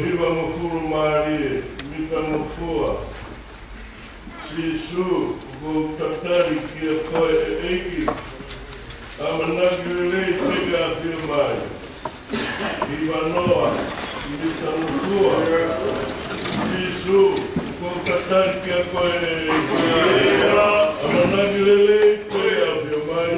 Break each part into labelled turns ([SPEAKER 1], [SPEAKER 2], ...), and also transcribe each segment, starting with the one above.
[SPEAKER 1] Hiva mafuru mari, mita mafua. Sisu, go tatari kia koe eiki. Amanagirele tega pia mai. Hiva noa, mita mafua. Sisu, go tatari kia koe eiki. Amanagirele tega pia mai.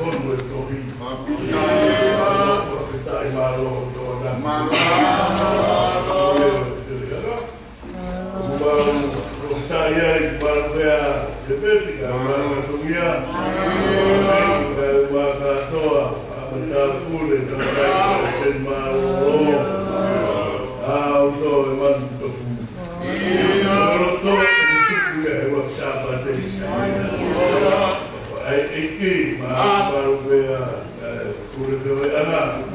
[SPEAKER 1] tono e tohi. Kita i maro tona. Saya ibaratnya seperti orang dunia, bahasa doa, mental kulit, mental senmaru, auto mantu. Kalau tu musik juga hebat siapa desa. Iki baru dia kulit dia anak,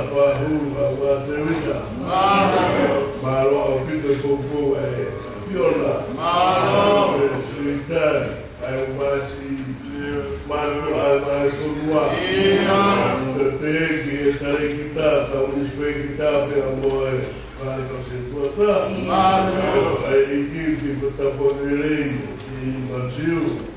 [SPEAKER 1] bahu bawa cerita, baru aku itu kumpul viola, cerita, masih malu semua, tetapi dari kita tahu supaya kita yang boleh kalau sesuatu, iki kita dapat diri di Malaysia.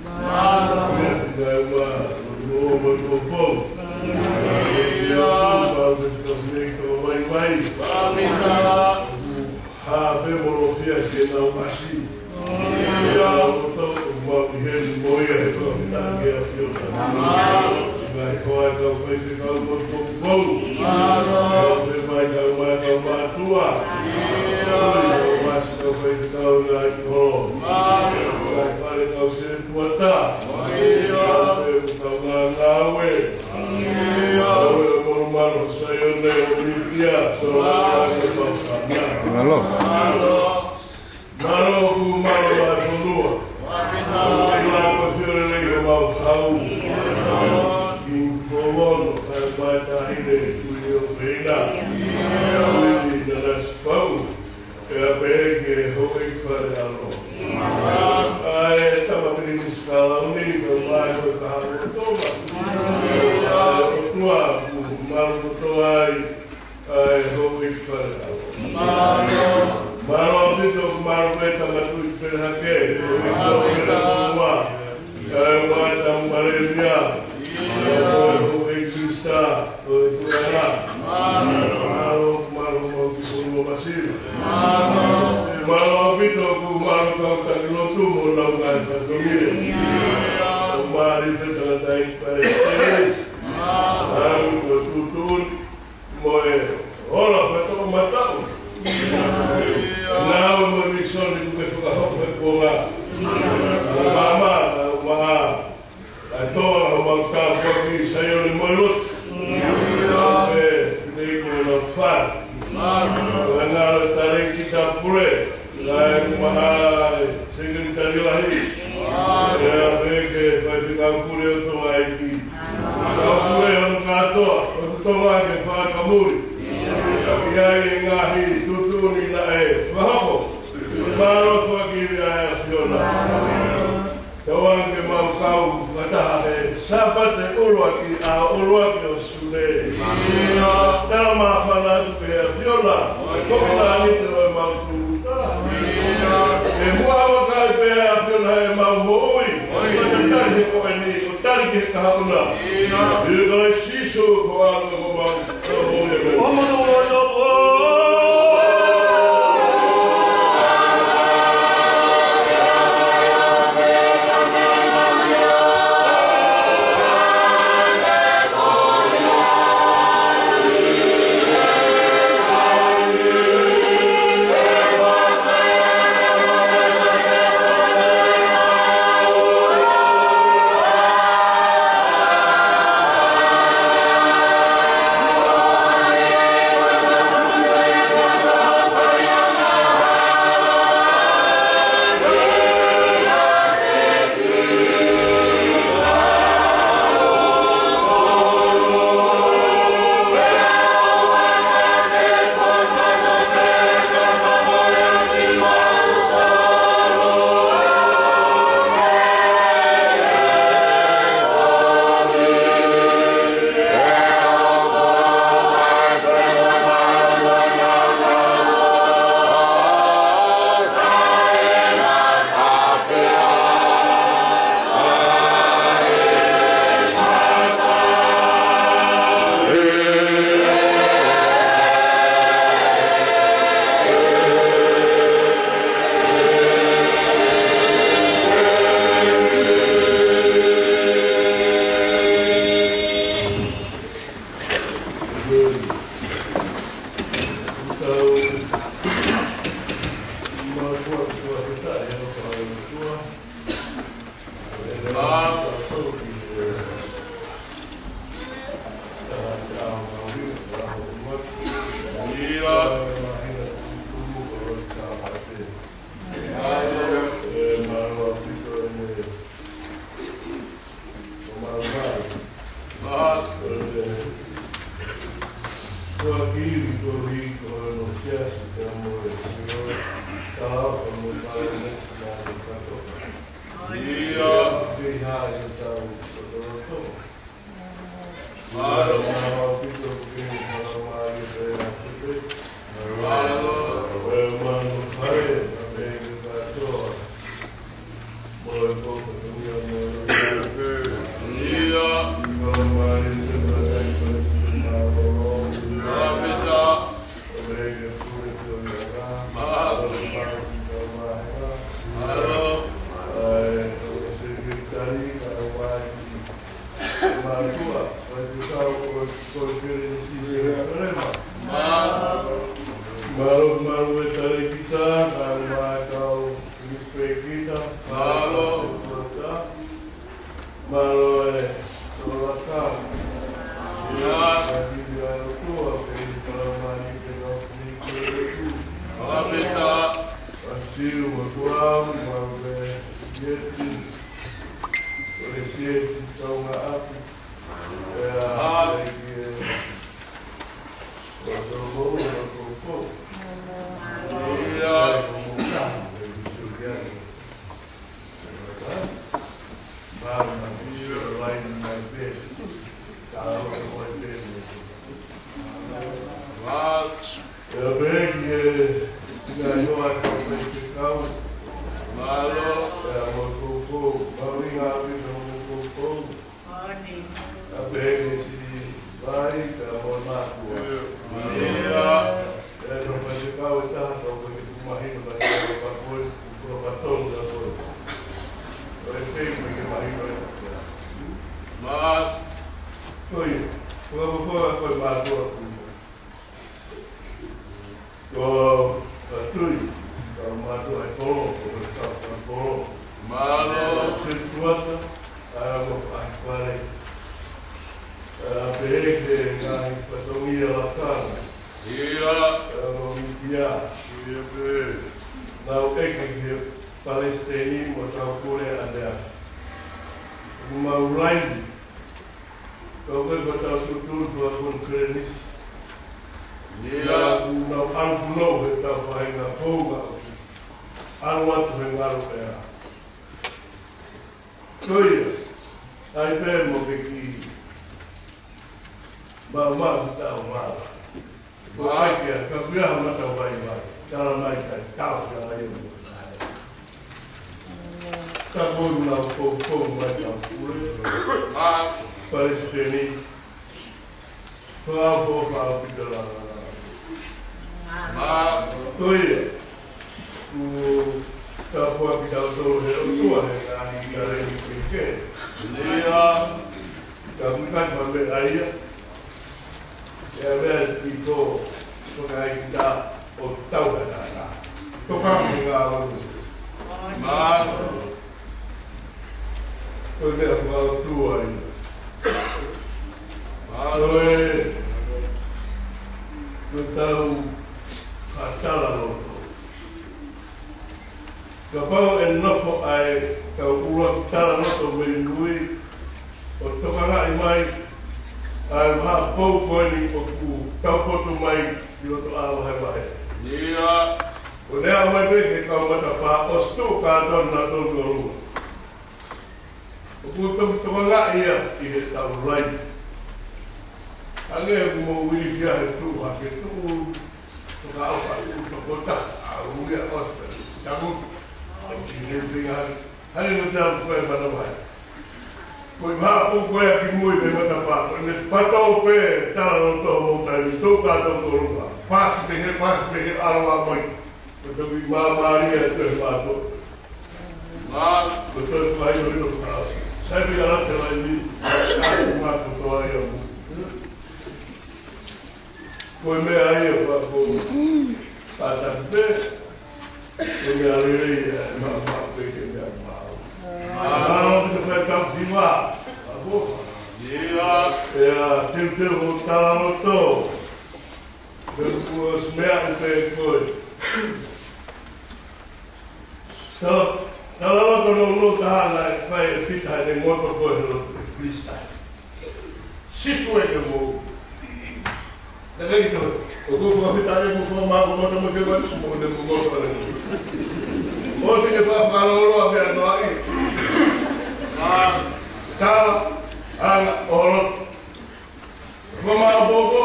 [SPEAKER 1] Mama Bogo,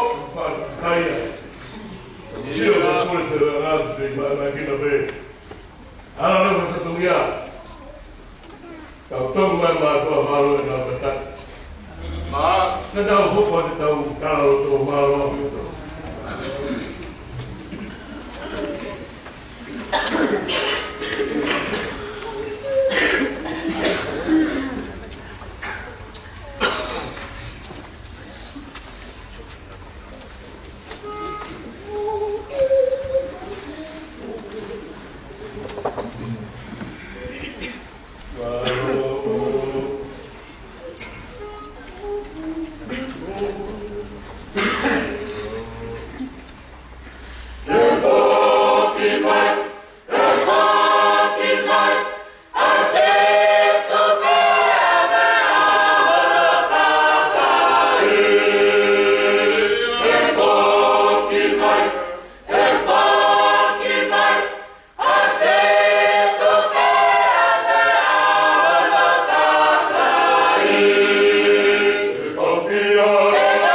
[SPEAKER 1] Kaya. Sio kule Serengati, maana kina be. Ana na kusatumia. Kau mama tu malu na betat. Ma, kada hupo ni tahu kalau tu malu itu.
[SPEAKER 2] Yeah.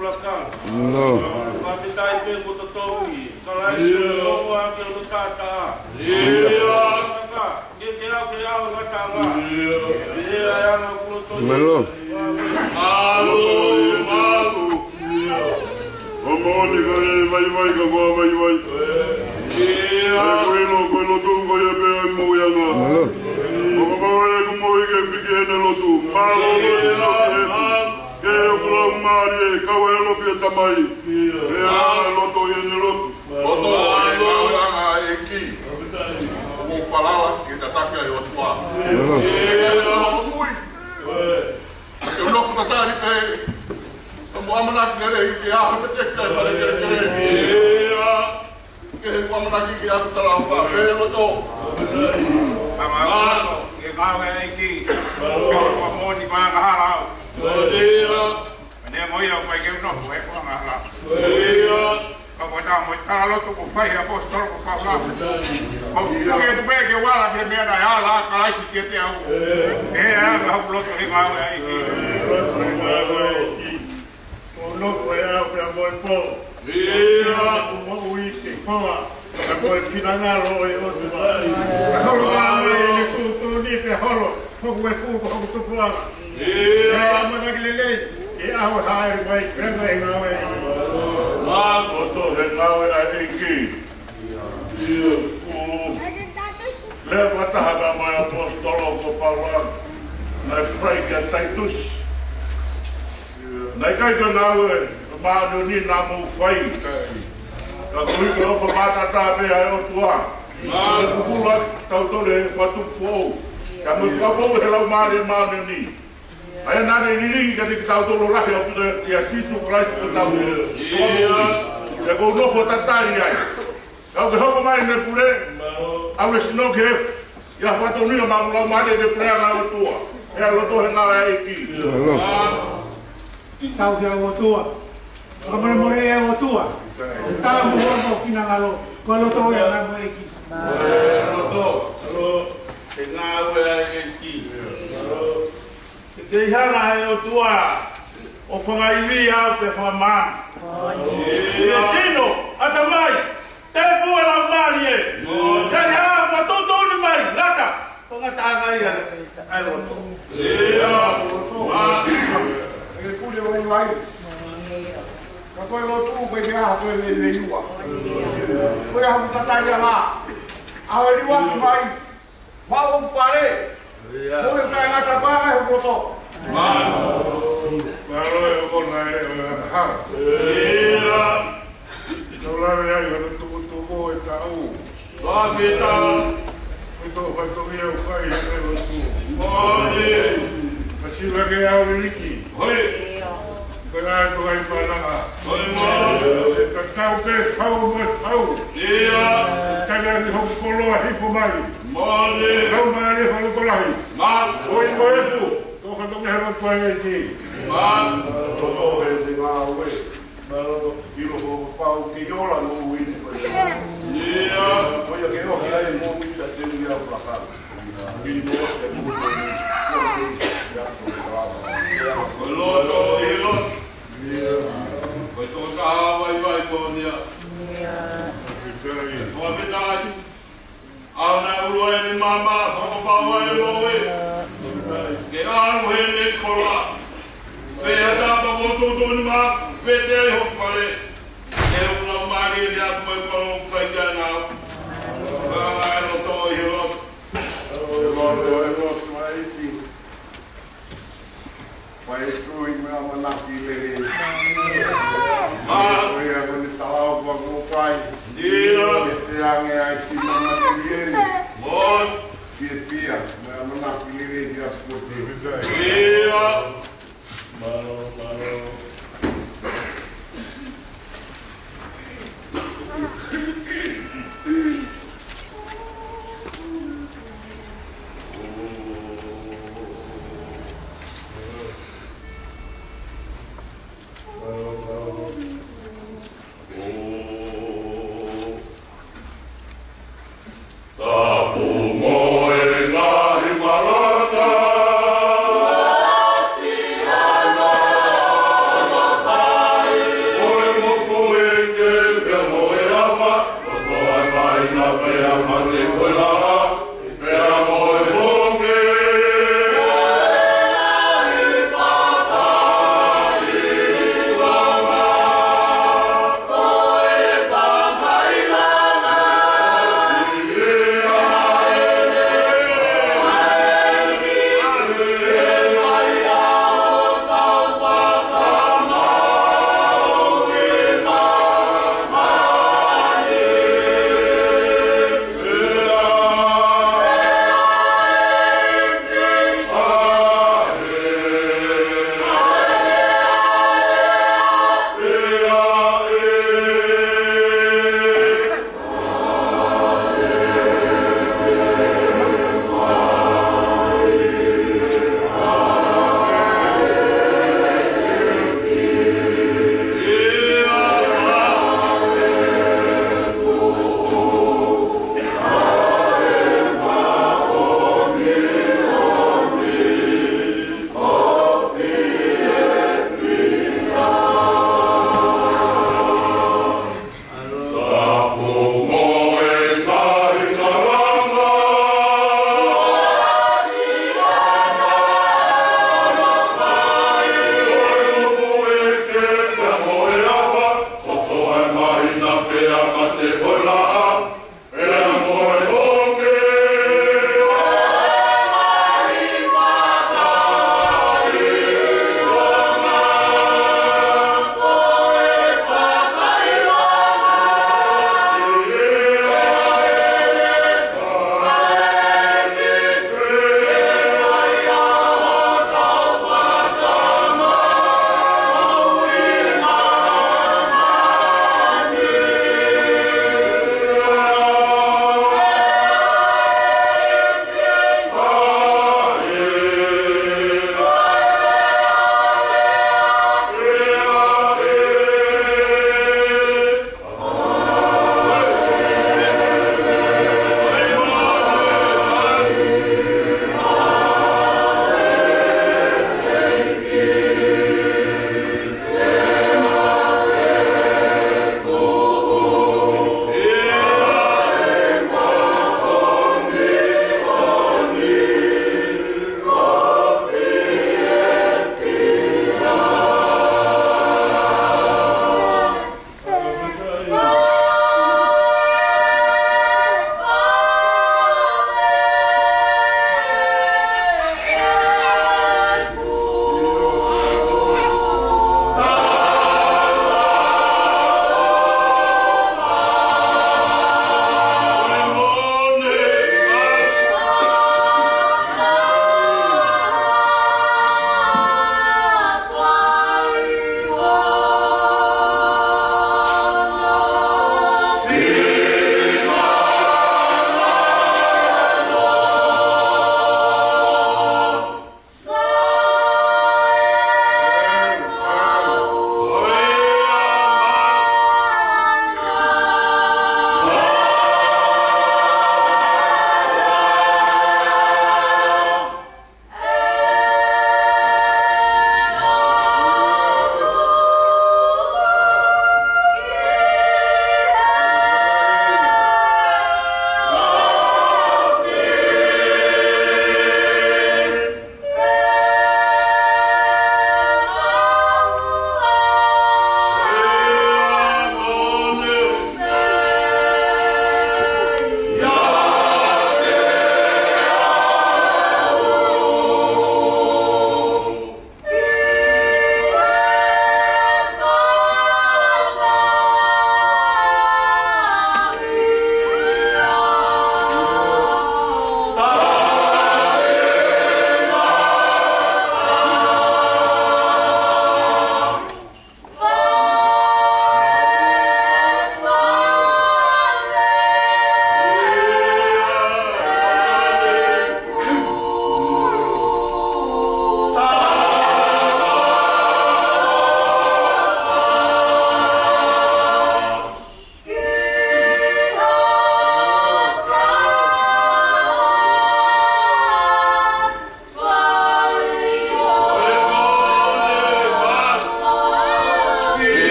[SPEAKER 1] pulakang.
[SPEAKER 2] No.
[SPEAKER 1] Kapitai pe kototoki. Kalai o ake o tata. Kaka, ke au ngatanga. Ia na kototoki.
[SPEAKER 2] Melo.
[SPEAKER 1] Malu.
[SPEAKER 3] Omoni vai ka vai. Koilo tungo ya pe mo ya nga.
[SPEAKER 2] Melo.
[SPEAKER 3] Komawale kumoy ke bigene lotu. Malo lo ke ulo mari ka welo fi tamai. Loto yene lotu. Loto ya eki. Mo falawa ke tataka yo twa. Eu não fui tatari pe. Mo amana ngere ke a me tekka fale kere. Ke mo amana ki a tala fa. Pe loto.
[SPEAKER 4] Amaro, que cawe aqui. Amoni com a garra. Nem moia vai que não vai com a garra. Como tá muito caro tu com fai apostol com paula. Como tu vê que wala que me na ala caixa que tem o. A bloco que cawe aqui.
[SPEAKER 1] O não foi a boi pô. O ite pô. Depois final hoje outro vai. Agora ele tudo ni pe holo. Como é fogo como tu fala. Mas aquele lei. E a hora vai pegar e não é. Botou renal é aqui. Leva a mãe apostolo com palavra. Na freia taitus. Na caixa não é. Mas ni na mão foi. Kalau itu pemata tapi ayo tua. Pulang tahu tu deh batu fou. Kamu kau helau mari ni. Ayo nari ni jadi tahu tu lah ya situ kelas tu tahu. Ya kau nak foto tadi ya. Kau kau main ni pule. Awak seno ke? Ya foto ni mahu mari de pule ayo tua. Ya lo tu hengar iki.
[SPEAKER 5] Tahu dia tua. Kamu mau dia tua. Tahu mau kina ngalo. Kalau tahu yang nak mau iki.
[SPEAKER 1] Kalau hengar iki. Te hana e o tua o whangaiwi au te whaman. Ia sino, ata mai, te pua lau mari e. Te hea, ma toto ni mai, lata. Whangatanga ia, ai roto. Ia,
[SPEAKER 3] e kule vai. Ka koe lotu koe te aha koe le iua. Koe aha tatai ala. Awe liwa ki mai. Wao pare. Koe kai ngata pare ho koto.
[SPEAKER 1] Kalau eu vou na ha. Ia.
[SPEAKER 3] Tau lawe ai hana tuku koe ka au.
[SPEAKER 1] Lá vita.
[SPEAKER 3] Koe vai tomi au kai hana lotu.
[SPEAKER 1] Oi.
[SPEAKER 3] Kasi lage au liki.
[SPEAKER 1] Oi.
[SPEAKER 3] Koe ai koe ai pananga.
[SPEAKER 1] Oi mo.
[SPEAKER 3] Ka tau pe fau mo fau.
[SPEAKER 1] Ia.
[SPEAKER 3] Taga ni ho koloa hiko mai.
[SPEAKER 1] Mole.
[SPEAKER 3] Kau mai ho koloa.
[SPEAKER 1] Ma.
[SPEAKER 3] Oi mo efu. Ko ka tomi hana koe ki.
[SPEAKER 1] Ma.
[SPEAKER 3] Toto he te ngā oe. Maro hiro ho pau ki yola no uini koe.
[SPEAKER 1] Ia.
[SPEAKER 3] Koe ke ohi ai mo uita te ui au plakara. Hiri mo te mo te
[SPEAKER 1] Loto ilo. Koe tō kaha vai tōnia. Koe whitai. Au nā uro e ni mama, whakapau e loe. Ke anu he ne kola. Whea tāpa moto tōni mā, whete ai hok whare. E una mari e atu mai wharo whaikia nāu. Whanga e loto i hirot.
[SPEAKER 3] Vai tui me ama naki lere.
[SPEAKER 1] Ma.
[SPEAKER 3] Koe a kone talau kwa kupai.
[SPEAKER 1] Ia.
[SPEAKER 3] Te ange ai si mama te lieri.
[SPEAKER 1] Mon.
[SPEAKER 3] Pia. Me ama naki lere ki askote.
[SPEAKER 1] Ia.
[SPEAKER 3] Maro.
[SPEAKER 1] Tapu moe ngahi marata.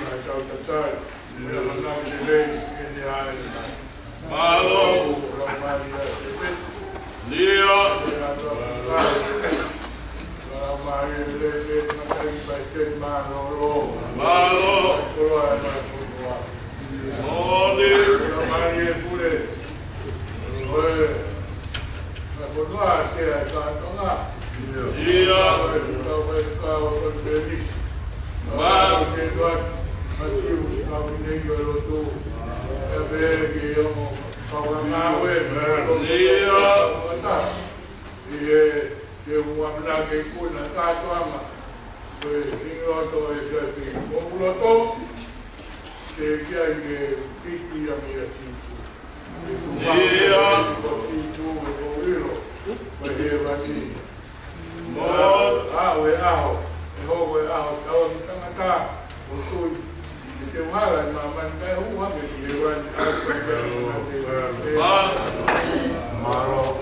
[SPEAKER 1] kau tatai. Ia menang delay ini hari. Malo, ramai ya sebet. Dia ramai delay makai baik malo. Malo, keluar semua. Modi ramai pule. Oi. Aku doa dia tengah. Dia kau berdiri. Baru dia masih kau meninggal tu. Bagi yang kau ngawe dia dia buat lagi pun tak lama. Tinggal tu jadi mula tu dia piti yang dia situ. Dia situ beriro berhenti. Kau tengah untuk itu malah maman kau uang kehidupan Maro.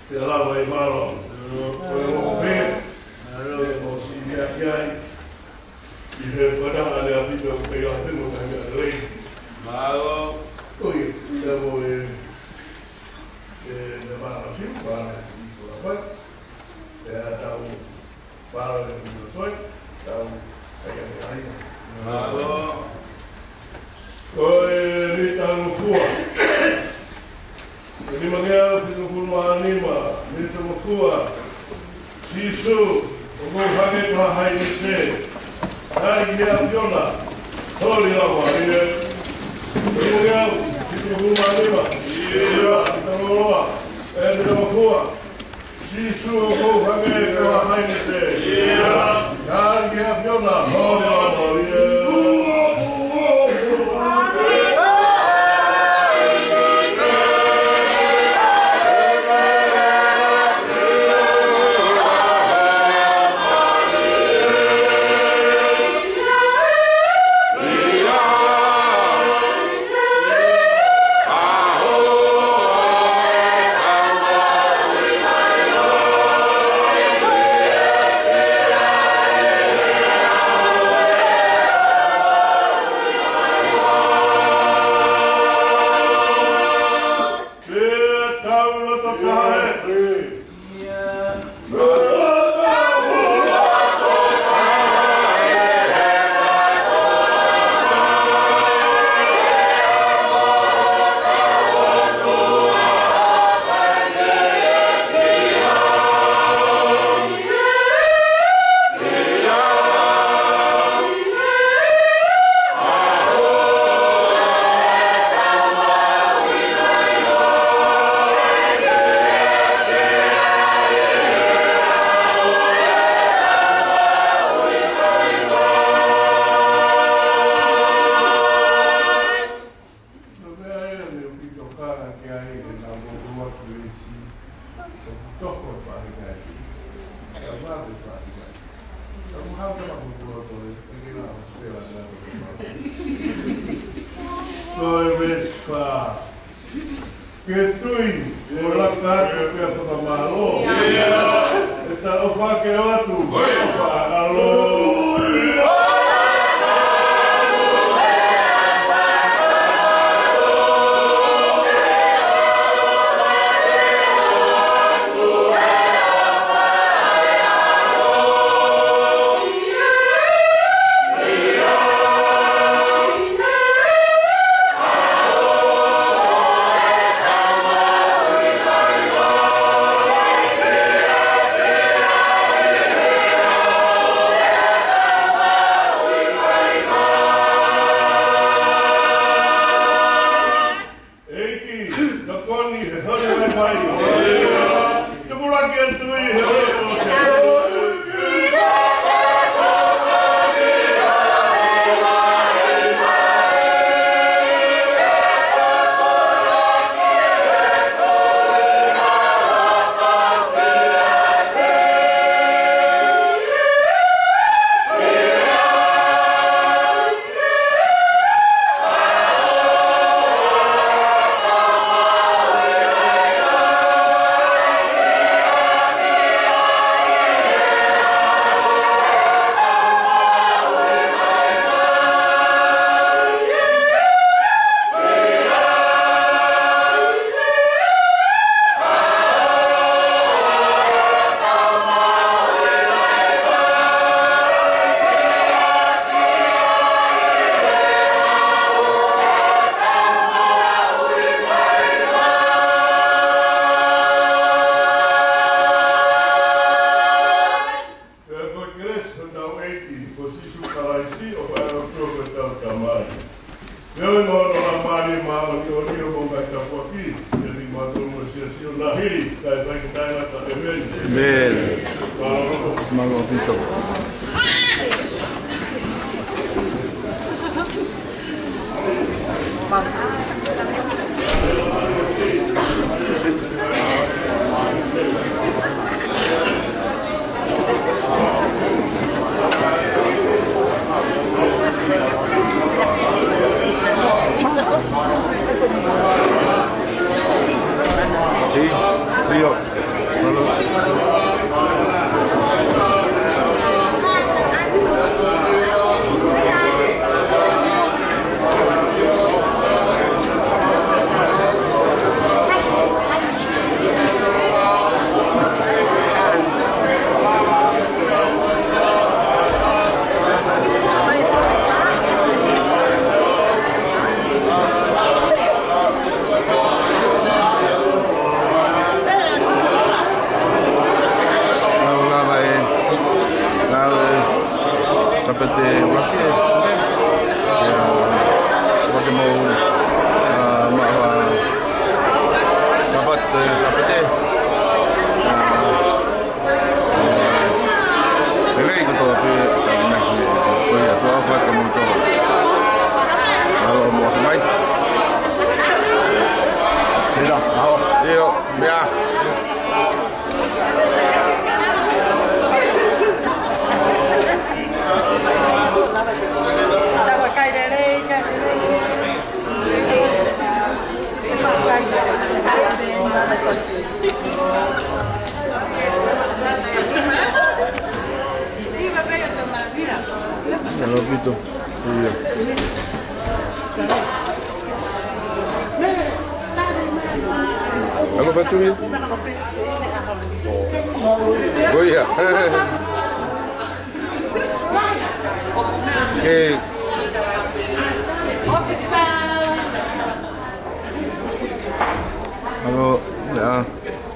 [SPEAKER 3] te ala vai malo. O pe, o si ia kiai. I he whara ale a whita o pe a tino ka mea rei. Malo. Oi, te mo ne mana siu, para i kura pai. E a tau para le kura soi, tau ai ane aina. Malo. Oi, rita no fua. E ni mangea pino kulma anima, rita no fua. Sisu, o mo hake ka hai ni te. Hai ia piona. Hori lawa, ia. E ni mangea pino kulma anima. Ia, rita no loa. E rita no fua. Sisu, o mo hake ka hai ni te. Ia. Hai ia piona. Hori lawa, ia. Rio.
[SPEAKER 2] dapat wakil bagi mau sahabat Lagi ko to si Messi ko ya to apa kamu to kalau mau main tidak mau yuk biar Kalau gitu, iya. Apa betul ya? Oh iya. Oke. Halo, ya.